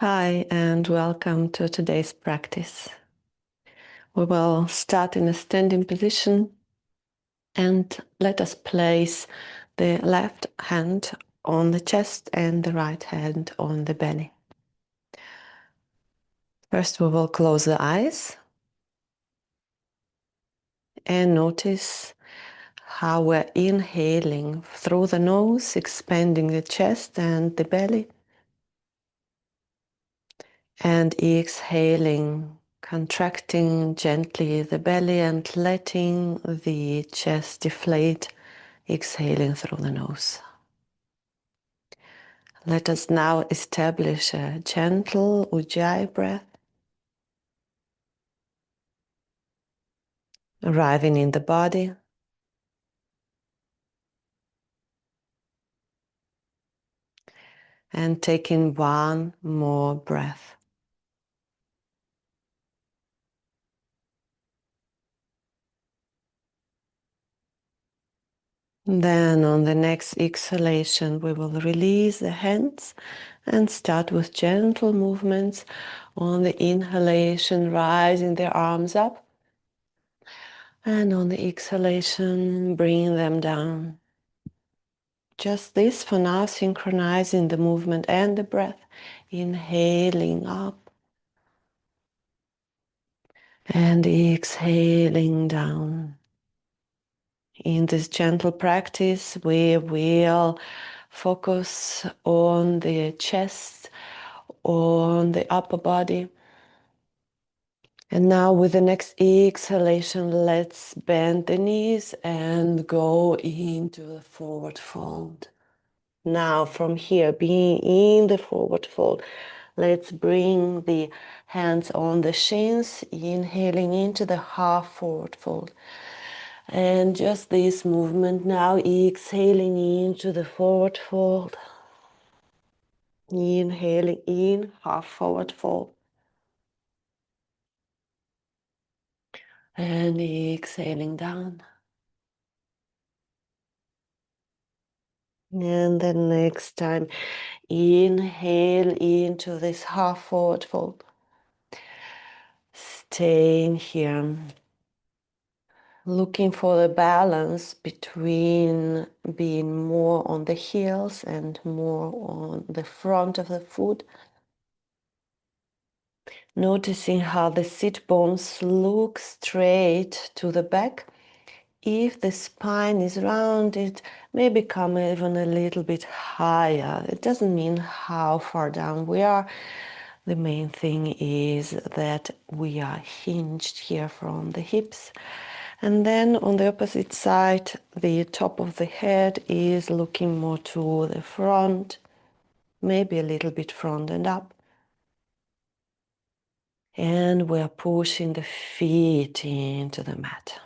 Hi, and welcome to today's practice. We will start in a standing position and let us place the left hand on the chest and the right hand on the belly. First, we will close the eyes and notice how we're inhaling through the nose, expanding the chest and the belly, and exhaling, contracting gently the belly and letting the chest deflate, exhaling through the nose. Let us now establish a gentle Ujjayi breath, arriving in the body, and taking one more breath. Then on the next exhalation, we will release the hands and start with gentle movements. On the inhalation, rising the arms up. And on the exhalation, bring them down. Just this for now, synchronizing the movement and the breath. Inhaling up and exhaling down. In this gentle practice, we will focus on the chest, on the upper body. And now with the next exhalation, let's bend the knees and go into the forward fold. Now from here, being in the forward fold, let's bring the hands on the shins, inhaling into the half forward fold. And just this movement now, exhaling into the forward fold. Inhaling in, half forward fold. And exhaling down. And then next time, inhale into this half forward fold. Staying here. Looking for the balance between being more on the heels and more on the front of the foot. Noticing how the sit bones look straight to the back. If the spine is round, it may become even a little bit higher. It doesn't mean how far down we are. The main thing is that we are hinged here from the hips. And then on the opposite side, the top of the head is looking more to the front, maybe a little bit front and up. And we're pushing the feet into the mat.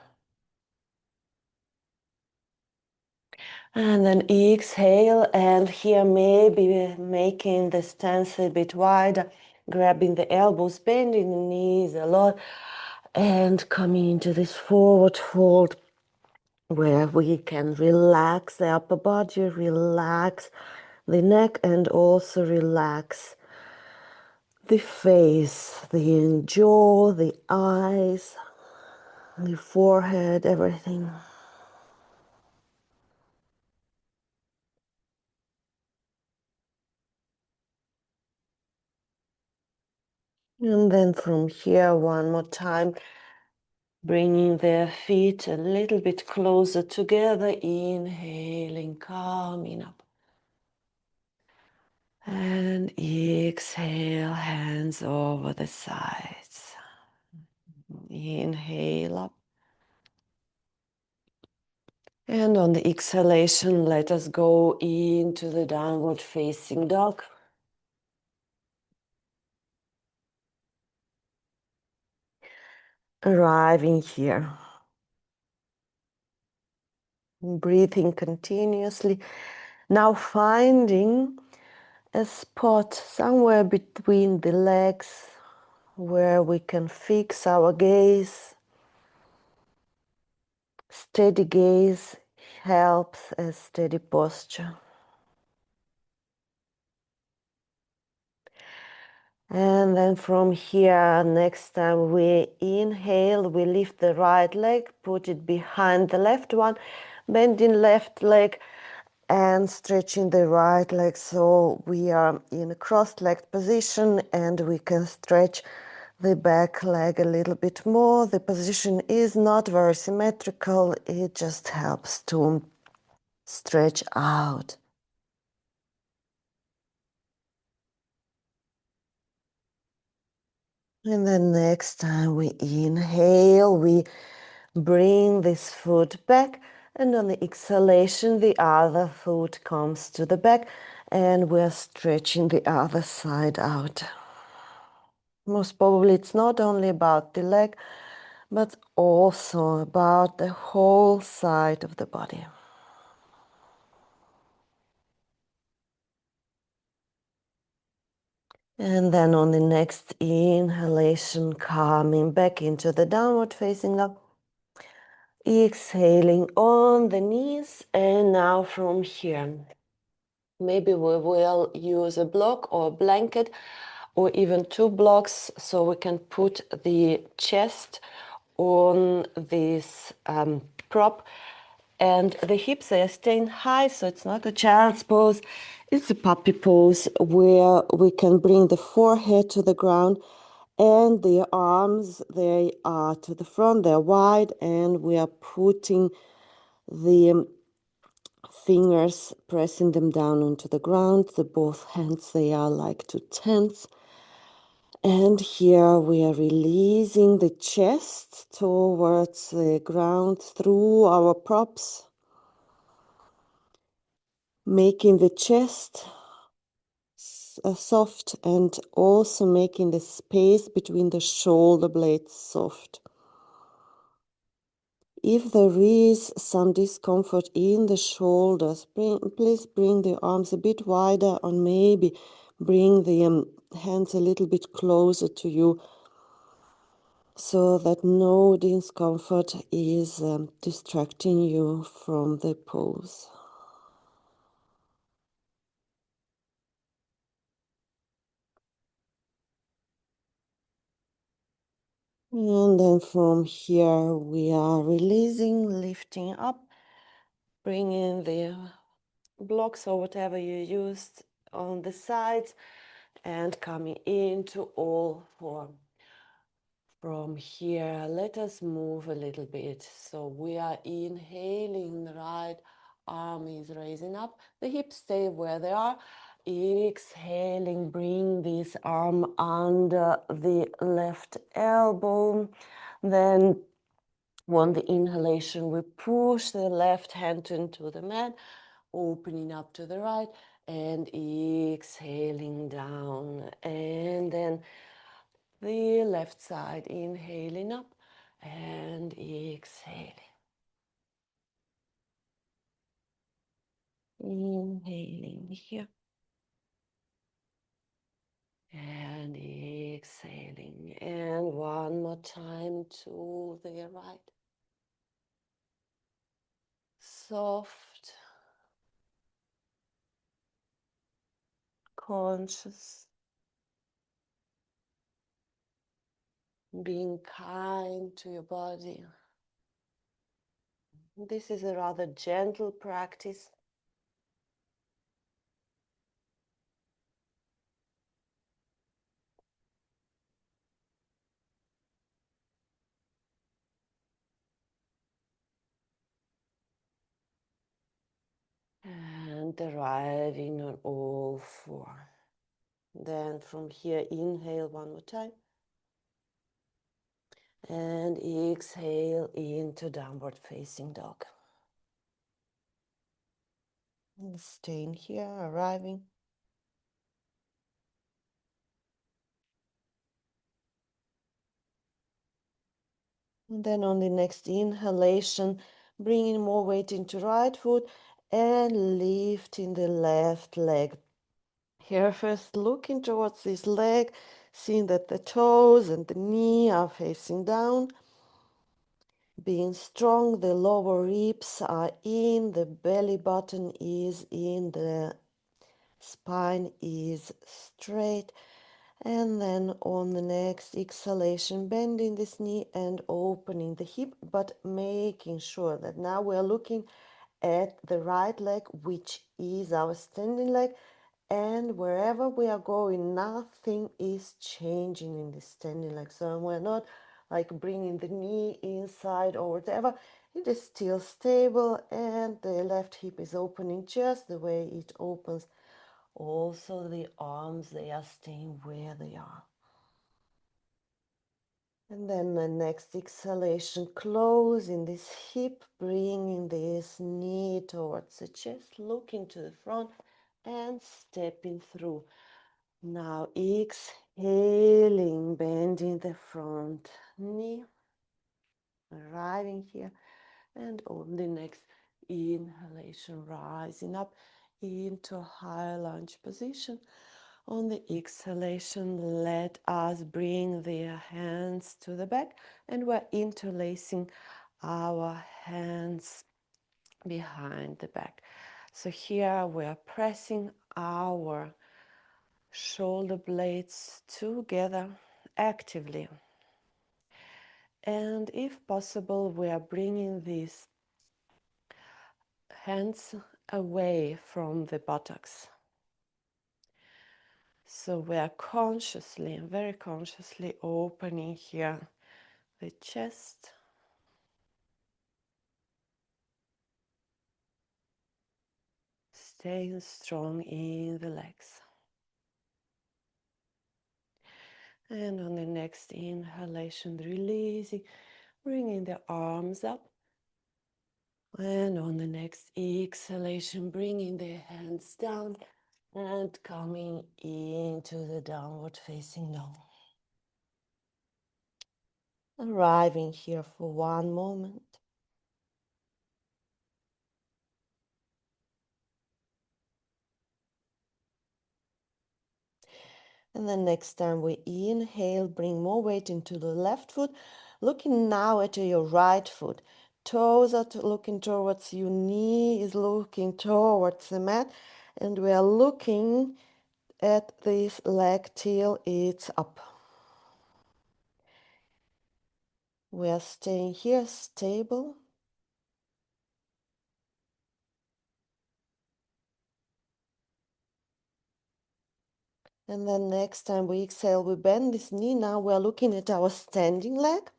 And then exhale, and here maybe making the stance a bit wider, grabbing the elbows, bending the knees a lot, and coming into this forward fold where we can relax the upper body, relax the neck, and also relax the face, the jaw, the eyes, the forehead, everything. And then from here, one more time, bringing their feet a little bit closer together, inhaling, coming up. And exhale, hands over the sides. Inhale up. And on the exhalation, let us go into the downward facing dog. Arriving here. Breathing continuously. Now finding a spot somewhere between the legs where we can fix our gaze. Steady gaze helps a steady posture. And then from here, next time we inhale, we lift the right leg, put it behind the left one, bending left leg and stretching the right leg. So we are in a cross-legged position and we can stretch the back leg a little bit more. The position is not very symmetrical. It just helps to stretch out. And then next time we inhale, we bring this foot back, and on the exhalation, the other foot comes to the back, and we're stretching the other side out. Most probably it's not only about the leg, but also about the whole side of the body. And then on the next inhalation, coming back into the downward facing dog. Exhaling on the knees, and now from here, maybe we will use a block or a blanket or even two blocks so we can put the chest on this prop, and the hips are staying high, so it's not a child's pose, it's a puppy pose where we can bring the forehead to the ground and the arms, they are to the front, they're wide, and we are putting the fingers, pressing them down onto the ground. The both hands, they are like two tens. And here we are releasing the chest towards the ground through our props, making the chest soft and also making the space between the shoulder blades soft. If there is some discomfort in the shoulders, please bring the arms a bit wider, or maybe bring the hands a little bit closer to you so that no discomfort is distracting you from the pose. And then from here we are releasing, lifting up, bringing the blocks or whatever you used on the sides and coming into all four. From here, let us move a little bit. So we are inhaling, the right arm is raising up, the hips stay where they are. Exhaling, bring this arm under the left elbow. Then on the inhalation, we push the left hand into the mat, opening up to the right, and exhaling down. And then the left side, inhaling up and exhaling. Inhaling here and exhaling. And one more time to the right. Soft, conscious, being kind to your body. This is a rather gentle practice. And arriving on all four. Then from here, inhale one more time. And exhale into downward facing dog. And staying here, arriving. And then on the next inhalation, bringing more weight into right foot and lifting the left leg. Here first looking towards this leg, seeing that the toes and the knee are facing down. Being strong, the lower ribs are in, the belly button is in, the spine is straight, And then on the next exhalation, bending this knee and opening the hip, but making sure that now we're looking at the right leg, which is our standing leg. And wherever we are going, nothing is changing in this standing leg. So we're not like bringing the knee inside or whatever. It is still stable, and the left hip is opening just the way it opens. Also, the arms, they are staying where they are. And then the next exhalation, closing this hip, bringing this knee towards the chest, looking to the front and stepping through. Now exhaling, bending the front knee, arriving here, and on the next inhalation, rising up into high lunge position. On the exhalation, let us bring the hands to the back, and we're interlacing our hands behind the back. So here we are pressing our shoulder blades together actively. And if possible, we are bringing these hands away from the buttocks. So we are consciously, very consciously opening here the chest, staying strong in the legs. And on the next inhalation, releasing, bringing the arms up. And on the next exhalation, bringing the hands down and coming into the downward facing dog. Arriving here for one moment. And then next time we inhale, bring more weight into the left foot, looking now at your right foot. Toes are looking towards you, knee is looking towards the mat, and we are looking at this leg till it's up. We are staying here stable. And then next time we exhale, we bend this knee. Now we're looking at our standing leg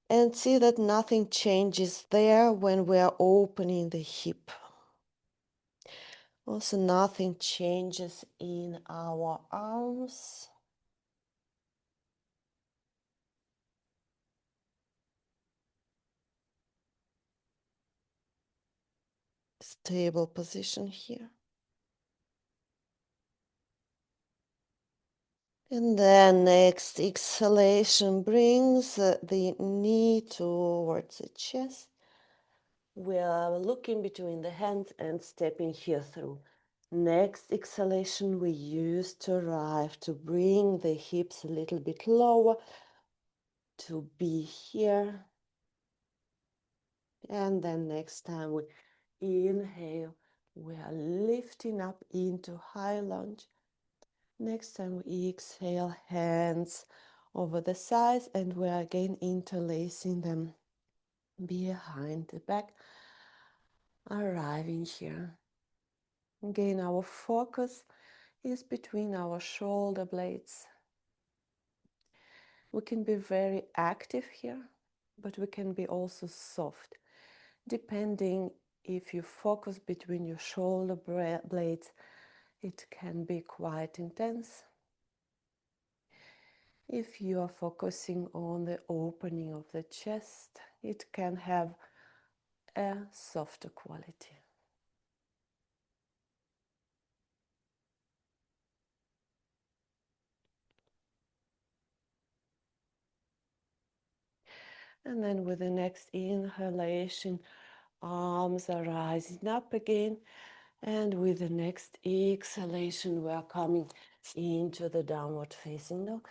and see that nothing changes there when we are opening the hip. Also, nothing changes in our arms. Stable position here. And then next exhalation brings the knee towards the chest. We are looking between the hands and stepping here through. Next exhalation we use to arrive to bring the hips a little bit lower, to be here. And then next time we inhale, we are lifting up into high lunge. Next time we exhale, hands over the sides, and we are again interlacing them behind the back, arriving here. Again, our focus is between our shoulder blades. We can be very active here, but we can be also soft, depending if you focus between your shoulder blades. It can be quite intense. If you are focusing on the opening of the chest, it can have a softer quality. And then with the next inhalation, arms are rising up again. And with the next exhalation, we are coming into the downward facing dog.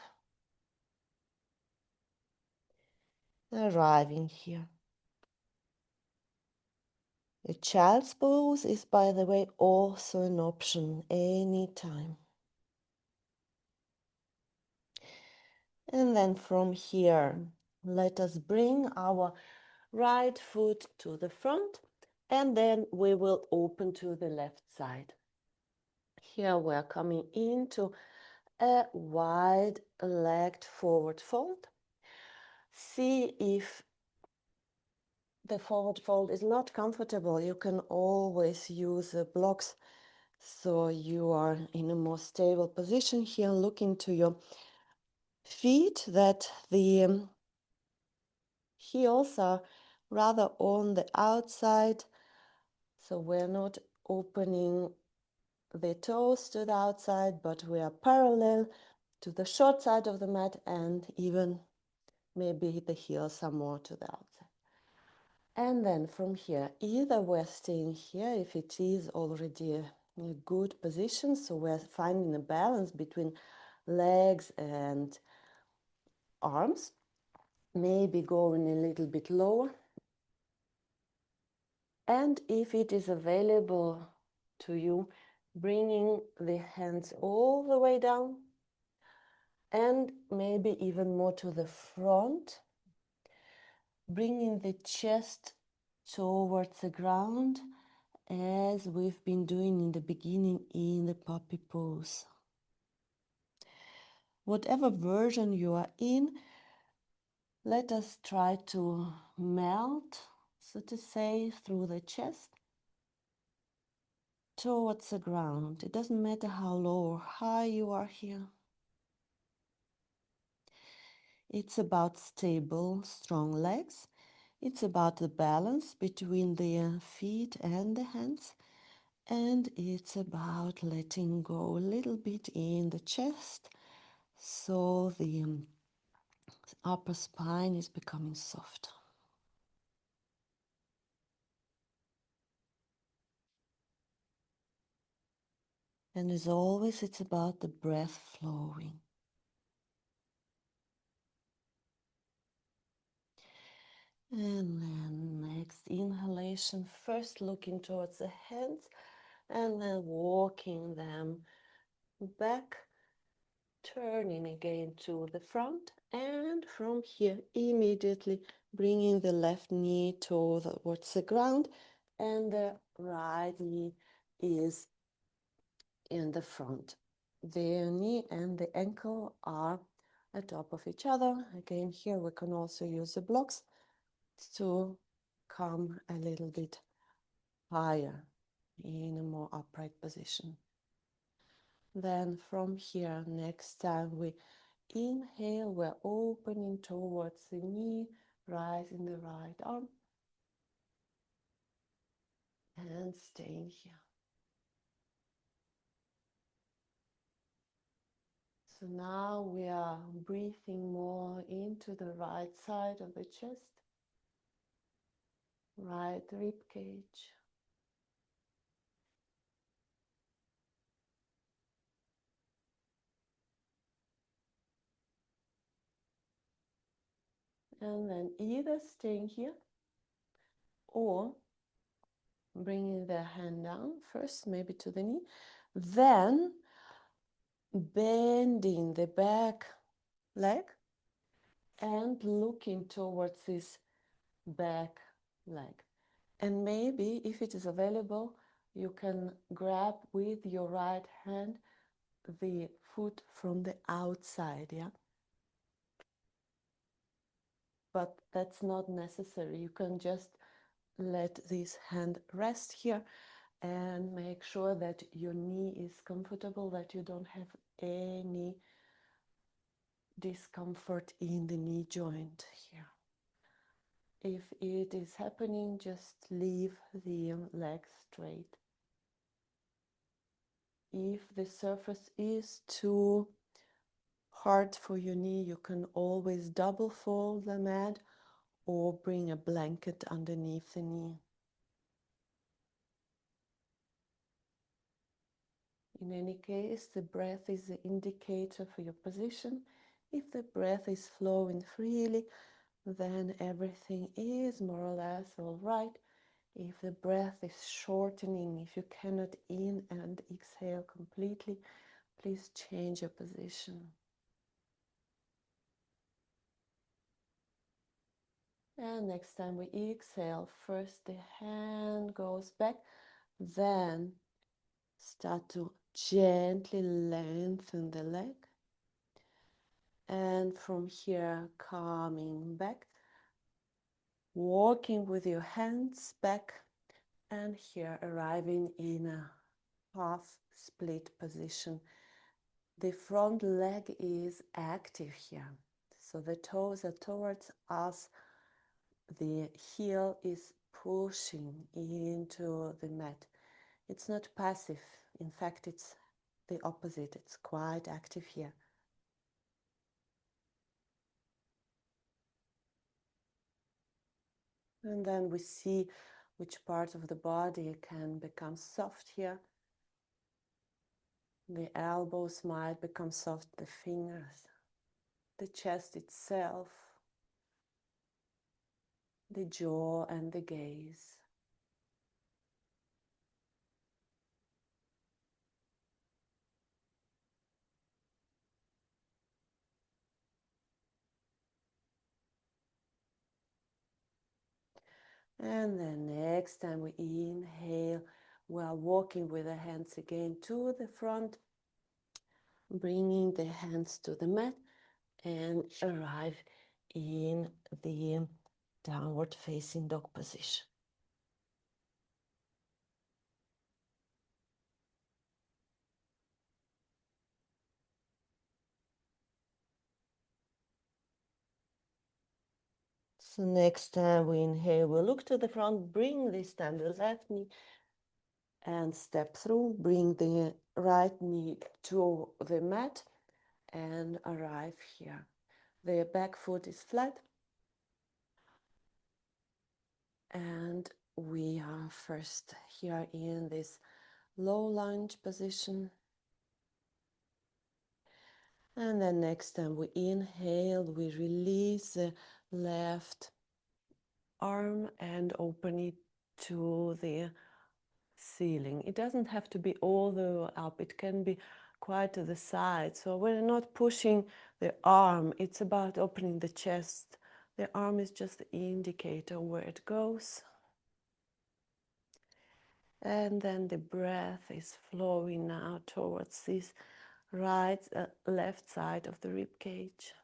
Arriving here. A child's pose is, by the way, also an option anytime. And then from here, let us bring our right foot to the front, and then we will open to the left side. Here we're coming into a wide-legged forward fold. See if the forward fold is not comfortable. You can always use blocks so you are in a more stable position. Here, look into your feet, that the heels are rather on the outside, so we're not opening the toes to the outside, but we are parallel to the short side of the mat, and even maybe the heels are more to the outside. And then from here, either we're staying here if it is already a good position, so we're finding a balance between legs and arms, maybe going a little bit lower. And if it is available to you, bringing the hands all the way down and maybe even more to the front, bringing the chest towards the ground as we've been doing in the beginning in the puppy pose. Whatever version you are in, let us try to melt, so to say, through the chest towards the ground. It doesn't matter how low or high you are here. It's about stable, strong legs. It's about the balance between the feet and the hands. And it's about letting go a little bit in the chest, so the upper spine is becoming soft. And as always, it's about the breath flowing. And then next inhalation, first looking towards the hands and then walking them back, turning again to the front, and from here immediately bringing the left knee towards the ground, and the right knee is in the front. The knee and the ankle are at top of each other. Again, here we can also use the blocks to come a little bit higher in a more upright position. Then from here, next time we inhale, we're opening towards the knee, rising the right arm, and staying here. So now we are breathing more into the right side of the chest, right rib cage. And then either staying here or bringing the hand down first, maybe to the knee, then bending the back leg and looking towards this back leg. And maybe if it is available, you can grab with your right hand the foot from the outside, yeah? But that's not necessary. You can just let this hand rest here and make sure that your knee is comfortable, that you don't have any discomfort in the knee joint here. If it is happening, just leave the leg straight. If the surface is too hard for your knee, you can always double fold the mat or bring a blanket underneath the knee. In any case, the breath is the indicator for your position. If the breath is flowing freely, then everything is more or less all right. If the breath is shortening, if you cannot in and exhale completely, please change your position. And next time we exhale, first the hand goes back, then start to gently lengthen the leg. And from here, coming back, walking with your hands back, and here arriving in a half split position. The front leg is active here. So the toes are towards us. The heel is pushing into the mat. It's not passive. In fact, it's the opposite. It's quite active here. And then we see which parts of the body can become soft here. The elbows might become soft, the fingers, the chest itself, the jaw and the gaze. And then next time we inhale, we are walking with the hands again to the front, bringing the hands to the mat and arrive in the downward facing dog position. So next time we inhale, we look to the front, bring this time the left knee and step through, bring the right knee to the mat and arrive here. The back foot is flat and we are first here in this low lunge position. And then next time we inhale, we release the left arm and open it to the ceiling. It doesn't have to be all the way up. It can be quite to the side. So we're not pushing the arm. It's about opening the chest. The arm is just the indicator where it goes. And then the breath is flowing now towards this left side of the rib cage.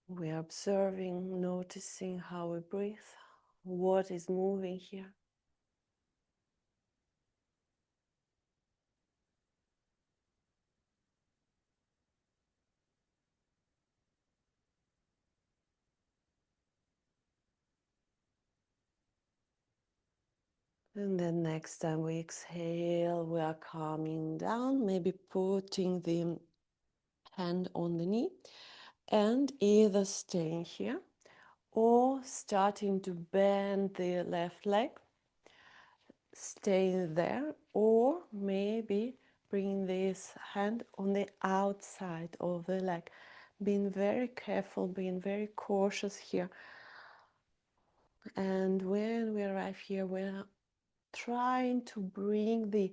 We are observing, noticing how we breathe, what is moving here. And then next time we exhale, we are calming down, maybe putting the hand on the knee and either staying here or starting to bend the left leg, staying there, or maybe bring this hand on the outside of the leg. Being very careful, being very cautious here. And when we arrive here, we're trying to bring the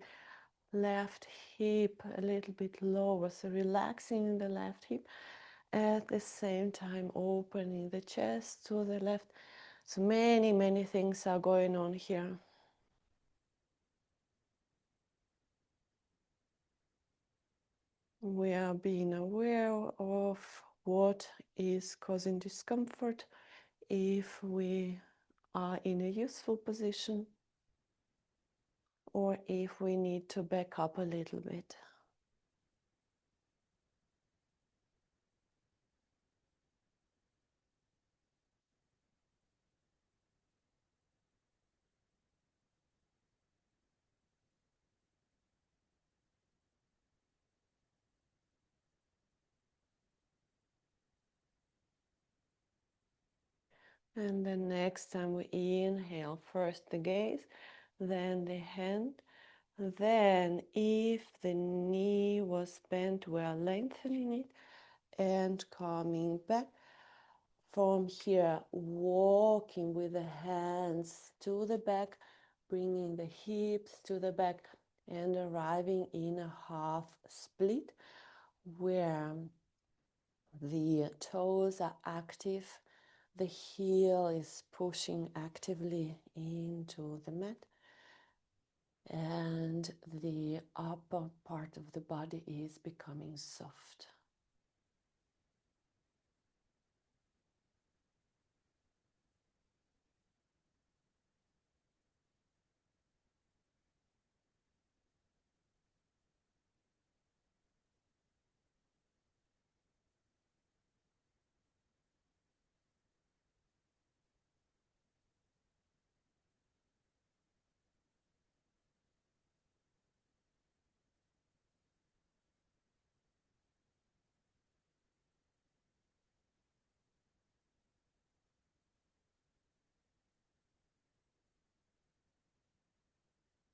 left hip a little bit lower, so relaxing the left hip, at the same time opening the chest to the left. So many things are going on here. We are being aware of what is causing discomfort, if we are in a useful position or if we need to back up a little bit. And then next time we inhale, first the gaze, then the hand. Then if the knee was bent, we are lengthening it and coming back. From here, walking with the hands to the back, bringing the hips to the back and arriving in a half split. where the toes are active, the heel is pushing actively into the mat, and the upper part of the body is becoming soft.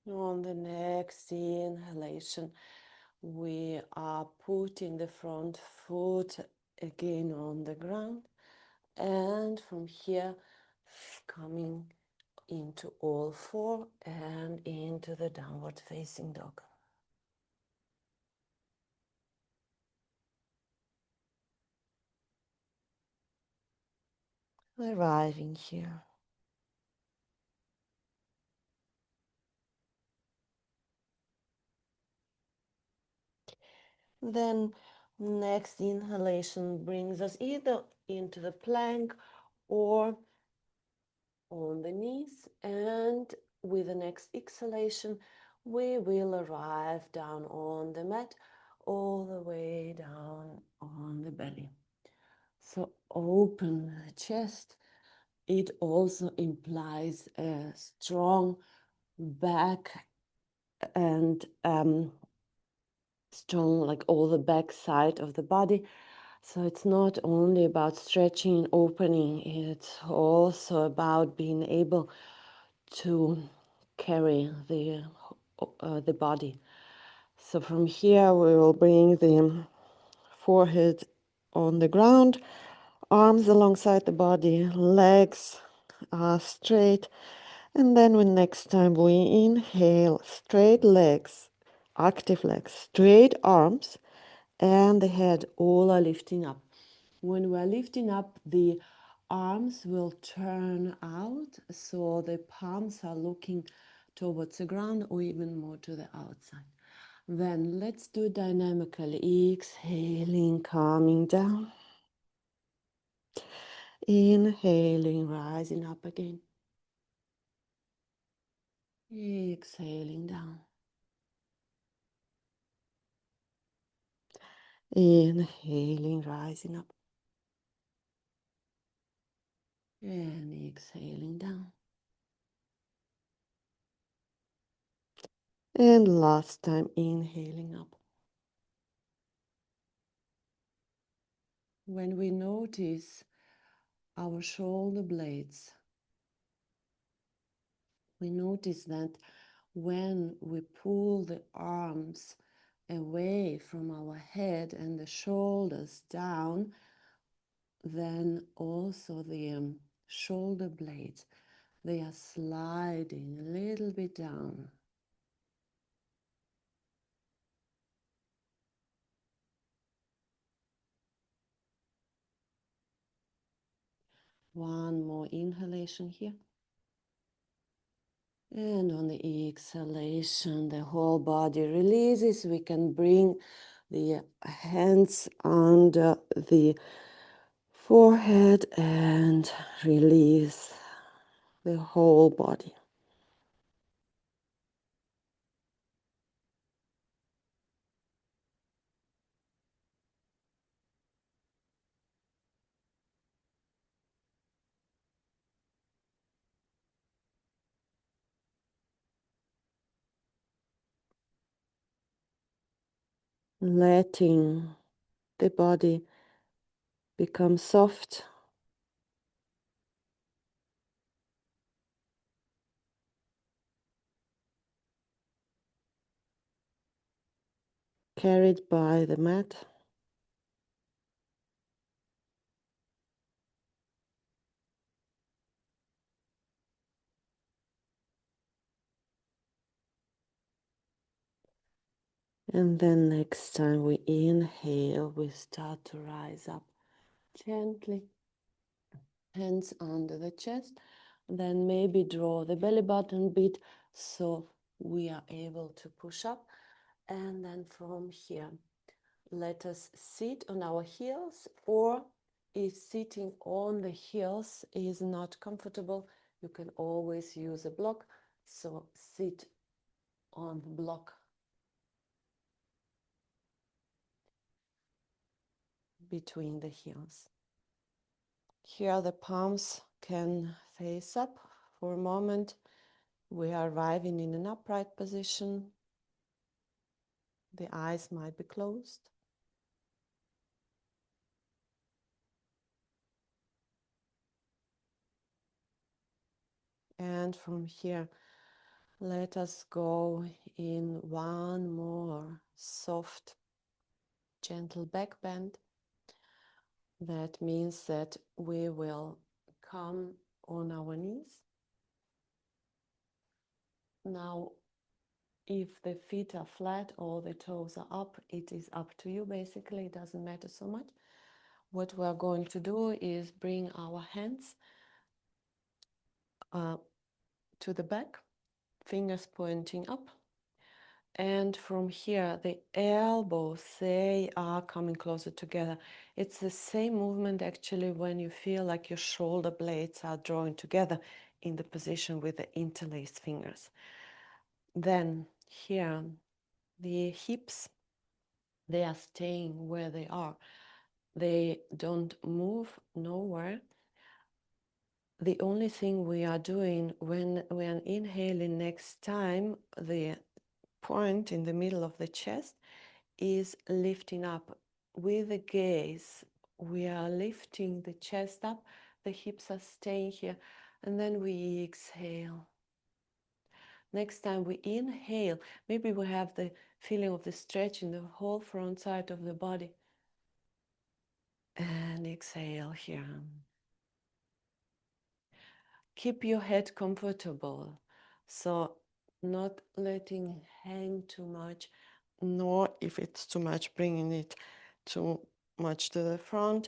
On the next inhalation, we are putting the front foot again on the ground, and from here coming into all four and into the downward facing dog. Arriving here. Then next inhalation brings us either into the plank or on the knees, and with the next exhalation we will arrive down on the mat, all the way down on the belly. So open the chest. It also implies a strong back and strong, like all the back side of the body. So it's not only about stretching and opening, it's also about being able to carry the body. So from here we will bring the forehead on the ground, arms alongside the body, legs are straight, and then when next time we inhale, straight legs, active legs, straight arms, and the head all are lifting up. When we're lifting up, the arms will turn out, so the palms are looking towards the ground or even more to the outside. Then let's do dynamically. Exhaling, calming down. Inhaling, rising up again. Exhaling down. Inhaling, rising up. And exhaling down. And last time, inhaling up. When we notice our shoulder blades, we notice that when we pull the arms away from our head and the shoulders down, then also the shoulder blades, they are sliding a little bit down. One more inhalation here. And on the exhalation, the whole body releases. We can bring the hands under the forehead and release the whole body. Letting the body become soft, carried by the mat. And then next time we inhale, we start to rise up gently, hands under the chest. Then maybe draw the belly button a bit so we are able to push up. And then from here, let us sit on our heels, or if sitting on the heels is not comfortable, you can always use a block. So sit on the block between the heels. Here the palms can face up for a moment. We are arriving in an upright position. The eyes might be closed. And from here, let us go in one more soft, gentle back bend. That means that we will come on our knees. Now, if the feet are flat or the toes are up, it is up to you basically, it doesn't matter so much. What we are going to do is bring our hands to the back, fingers pointing up. And from here, the elbows, they are coming closer together. It's the same movement actually when you feel like your shoulder blades are drawing together in the position with the interlaced fingers. Then here, the hips, they are staying where they are. They don't move nowhere. The only thing we are doing when we are inhaling next time, the point in the middle of the chest is lifting up with the gaze. We are lifting the chest up, the hips are staying here, and then we exhale. Next time we inhale, maybe we have the feeling of the stretch in the whole front side of the body. And exhale here. Keep your head comfortable, so not letting hang too much, nor if it's too much, bringing it too much to the front.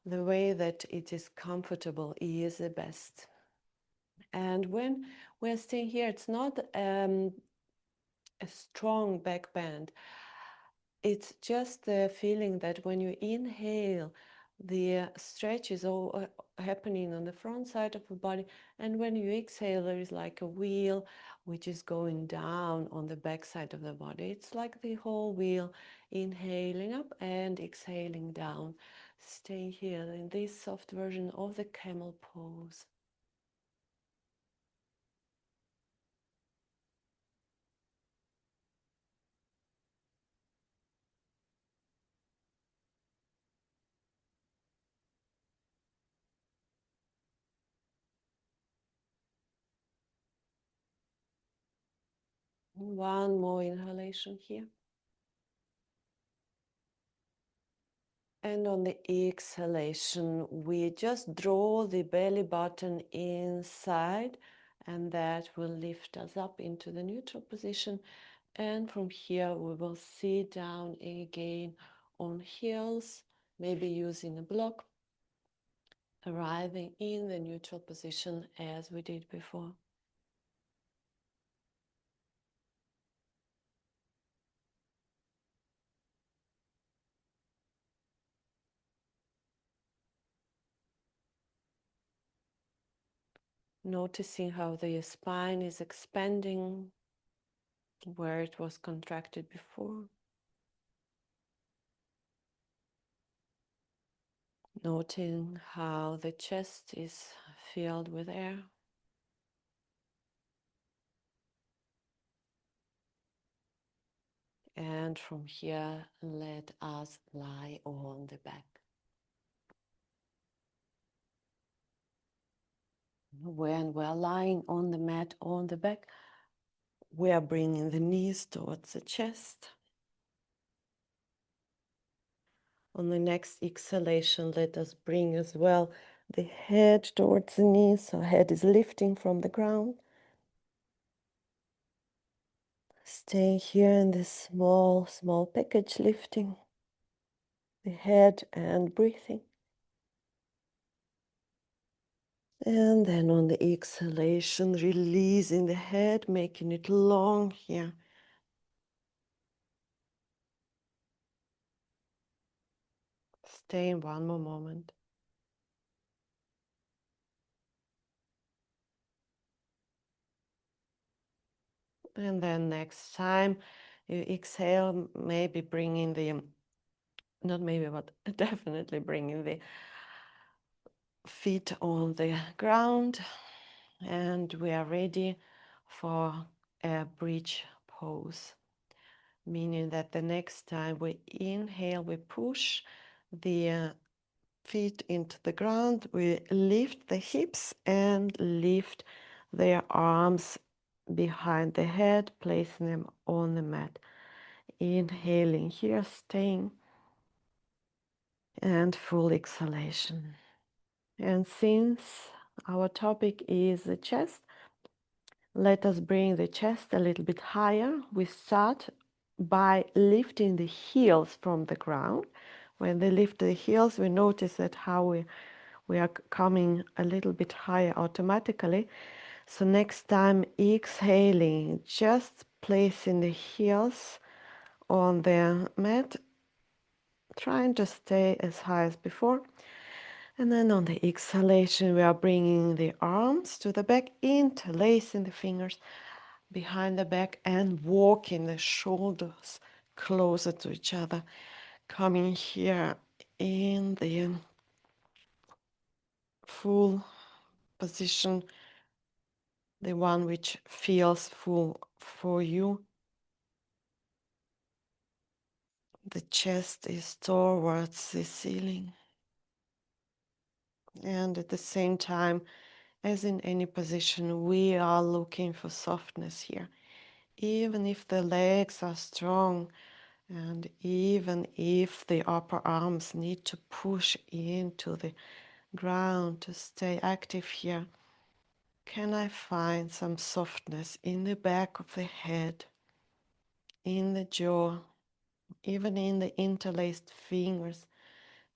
The way that it is comfortable is the best. And when we're staying here, it's not a strong back bend. It's just the feeling that when you inhale, the stretch is all happening on the front side of the body, and when you exhale, there is like a wheel which is going down on the back side of the body. It's like the whole wheel, inhaling up and exhaling down. Stay here in this soft version of the camel pose. One more inhalation here. And on the exhalation, we just draw the belly button inside, and that will lift us up into the neutral position. And from here, we will sit down again on heels, maybe using a block, arriving in the neutral position as we did before. Noticing how the spine is expanding where it was contracted before. Noting how the chest is filled with air. And from here, let us lie on the back. When we're lying on the mat on the back, we are bringing the knees towards the chest. On the next exhalation, let us bring as well the head towards the knees, so head is lifting from the ground. Staying here in this small, small package, lifting the head and breathing. And then on the exhalation, releasing the head, making it long here. Stay in one more moment. And then next time you exhale, maybe bringing the, not maybe, but definitely bringing the feet on the ground. And we are ready for a bridge pose, meaning that the next time we inhale, we push the feet into the ground, we lift the hips and lift their arms behind the head, placing them on the mat. Inhaling here, staying, and full exhalation. And since our topic is the chest, let us bring the chest a little bit higher. We start by lifting the heels from the ground. When they lift the heels, we notice that how we are coming a little bit higher automatically. So next time, exhaling, just placing the heels on the mat, trying to stay as high as before. And then on the exhalation, we are bringing the arms to the back, interlacing the fingers behind the back and walking the shoulders closer to each other, coming here in the full position, the one which feels full for you. The chest is towards the ceiling. And at the same time, as in any position, we are looking for softness here. Even if the legs are strong, and even if the upper arms need to push into the ground to stay active here, can I find some softness in the back of the head, in the jaw, even in the interlaced fingers,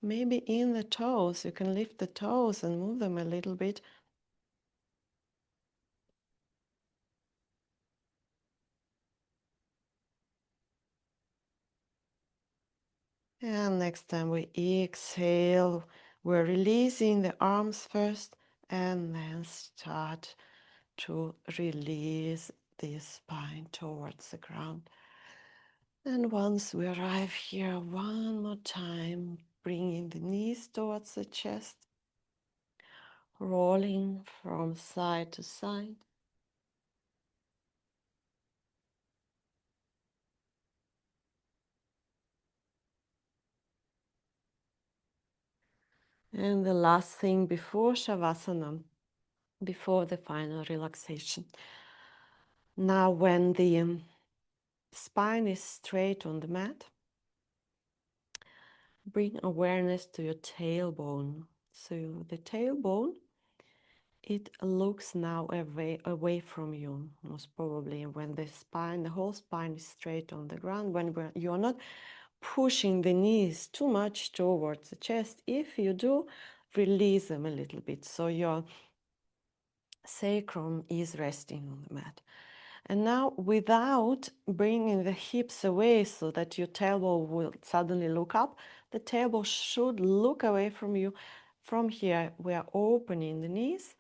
maybe in the toes? You can lift the toes and move them a little bit. And next time we exhale, we're releasing the arms first and then start to release the spine towards the ground. And once we arrive here, one more time, bringing the knees towards the chest, rolling from side to side. And the last thing before shavasana, before the final relaxation. Now, when the spine is straight on the mat, bring awareness to your tailbone. So the tailbone, it looks now away from you, most probably. When the spine, the whole spine is straight on the ground, when you're not pushing the knees too much towards the chest. If you do, release them a little bit so your sacrum is resting on the mat. And now, without bringing the hips away so that your tailbone will suddenly look up, the tailbone should look away from you. From here, we are opening the knees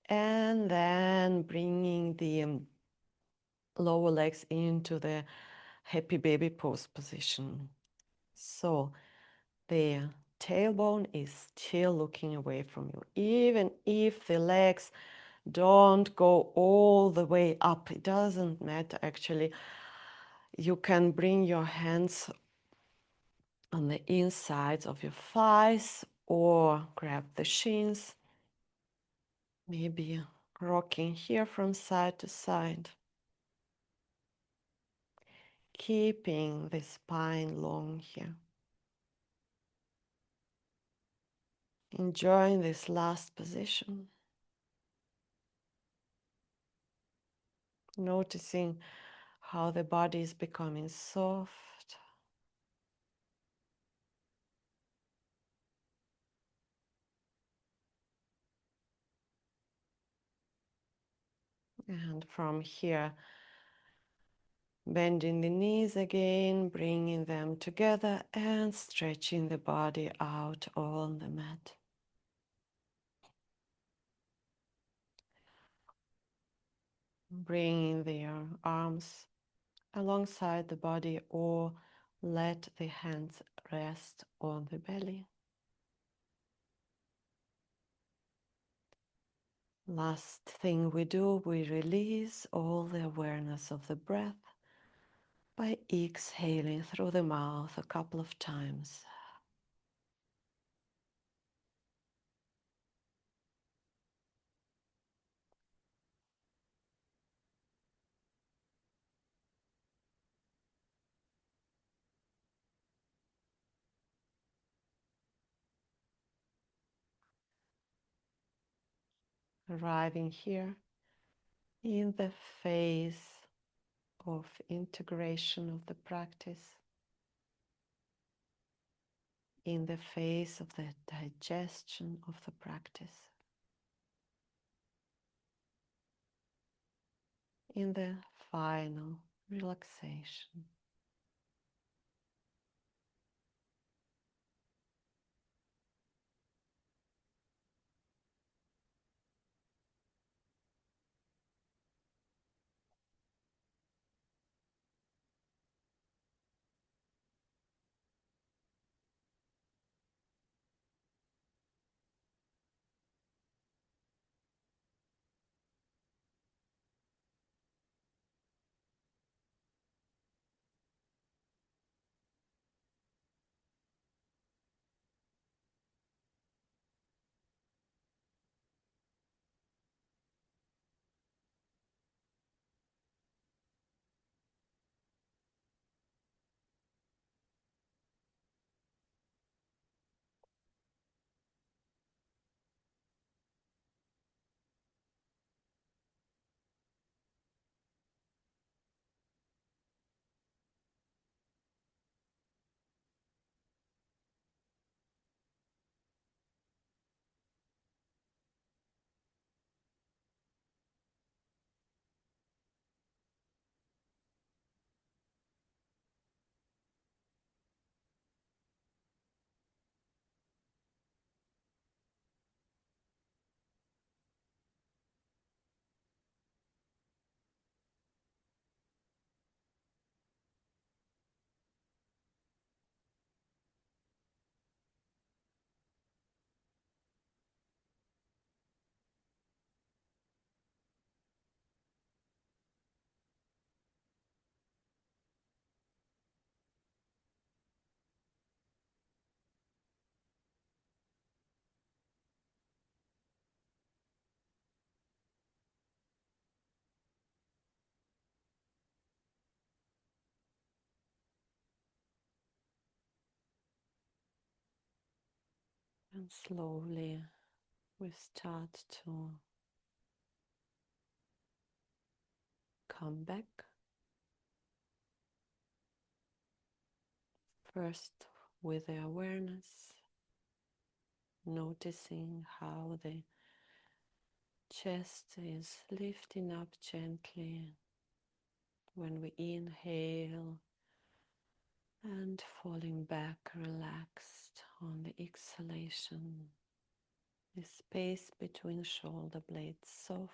and then bringing the lower legs into the happy baby pose position. So the tailbone is still looking away from you. Even if the legs don't go all the way up, it doesn't matter actually. You can bring your hands on the insides of your thighs or grab the shins, maybe rocking here from side to side, keeping the spine long here. Enjoying this last position. Noticing how the body is becoming soft. And from here, bending the knees again, bringing them together and stretching the body out on the mat. Bringing their arms alongside the body or let the hands rest on the belly. Last thing we do, we release all the awareness of the breath by exhaling through the mouth a couple of times. Arriving here in the phase of integration of the practice, in the phase of the digestion of the practice, in the final relaxation. And slowly we start to come back. First with the awareness, noticing how the chest is lifting up gently when we inhale and falling back relaxed on the exhalation. The space between shoulder blades soft.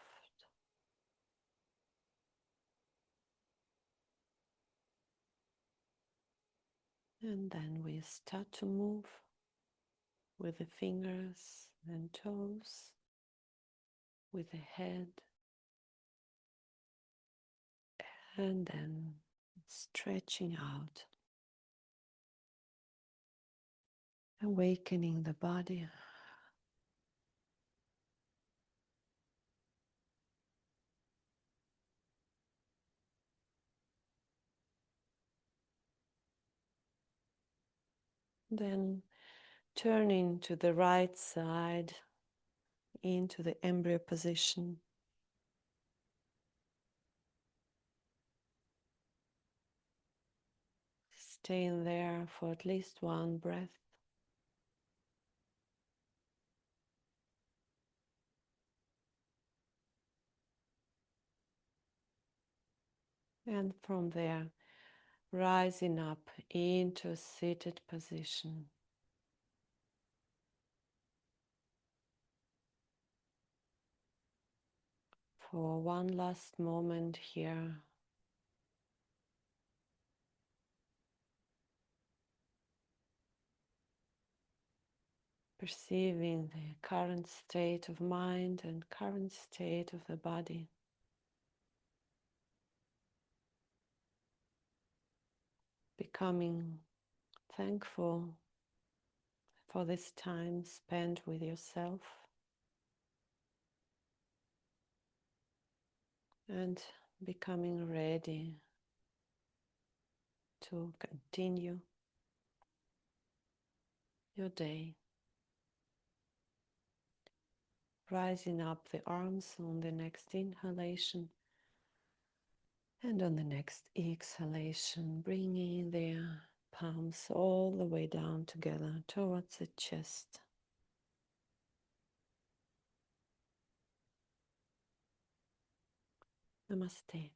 And then we start to move with the fingers and toes, with the head, and then stretching out, awakening the body. Then turning to the right side into the embryo position. staying there for at least one breath. And from there, rising up into a seated position. For one last moment here, perceiving the current state of mind and current state of the body. Becoming thankful for this time spent with yourself and becoming ready to continue your day. Rising up the arms on the next inhalation and on the next exhalation, bringing the palms all the way down together towards the chest. Namaste.